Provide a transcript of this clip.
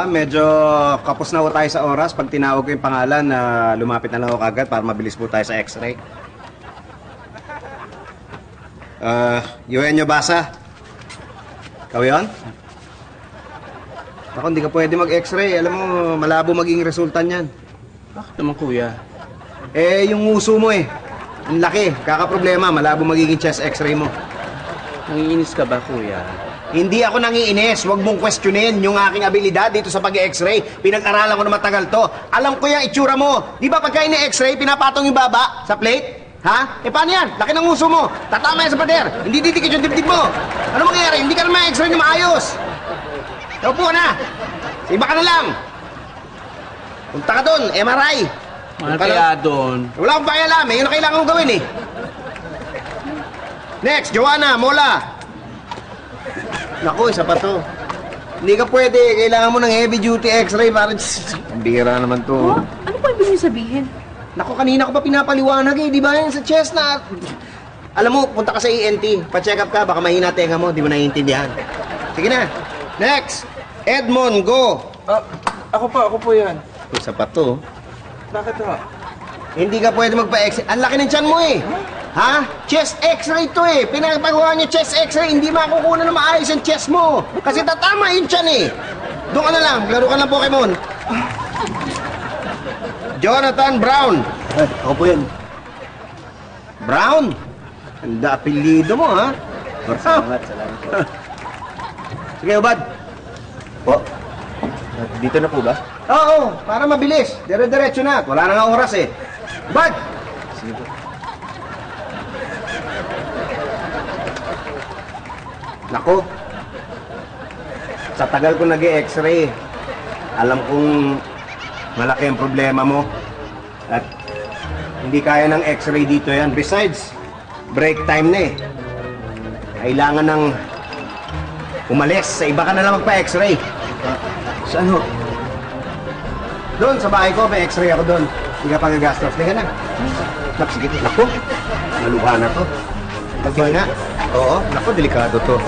Medyo kapos na ho tayo sa oras. Pag tinawag ko yung pangalan, lumapit na lang ako kagad para mabilis po tayo sa x-ray. Eugenio Basa. Ikaw yun? Ako, hindi ka pwede mag-x-ray. Alam mo, malabo maging resulta niyan. Bakit naman, kuya? Yung uso mo ang laki. Kakaproblema, malabo magiging chest x-ray mo. Nangiinis ka ba, kuya? Hindi ako nangiinis. Huwag mong questionin yung aking abilidad dito sa pag-x-ray. Pinag-aralan ko na matagal to. Alam ko yung itsura mo. Di ba pagka ini-x-ray, pinapatong yung baba sa plate? Ha? Paano yan? Laki ng uso mo. Tatama yan sa pader. Hindi didikit yung dibdib mo. Ano mangyayari? Hindi ka na ma-x-ray na maayos. Upo na. Iba ka na lang. Punta ka doon. MRI. Mahal kaya doon. Wala akong pakialam. Yun ang kailangan kong gawin Next, Joanna, Mola. Naku, isa pa to. Hindi ka pwede. Kailangan mo ng heavy-duty x-ray para... Ang bihira naman to. Oh, ano po ibig niyo sabihin? Naku, kanina ko pa pinapaliwanag di ba yan sa chest na... Alam mo, punta ka sa ENT. Pa-check up ka, baka mahina tenga mo, di mo naiintindihan. Sige na. Next, Edmond, go. Ako po yan. Isa pa to. Bakit ho? Hindi ka pwede magpa-x-ray. Ang laki ng tiyan mo Ha? Chest x-ray to Pinapagawa niyo chest x-ray, hindi makukuha na maayos yung chest mo. Kasi tatama yung tiyan Doon ka na lang, laro ka ng Pokemon. Jonathan Brown. Ako po yan. Brown? Ganda apelido mo, ha? Salamat. Sige, Ubad. Po? Dito na po ba? Oo, para mabilis. Dire-diretso na. Wala na nga oras Ubad! Sige po. Nako. Sa tagal ko nag-x-ray, alam kong malaki ang problema mo. At hindi kaya ng x-ray dito yan. Besides, break time na Kailangan ng umalis. Sa iba ka na lang magpa-x-ray. Saan ho? Doon, sa bahay ko, may x-ray ako doon. Hindi ka pagagastos. Hindi ka na. Sige, naku. Maluha na to. Pagkain na. Oo, naku, delikado to.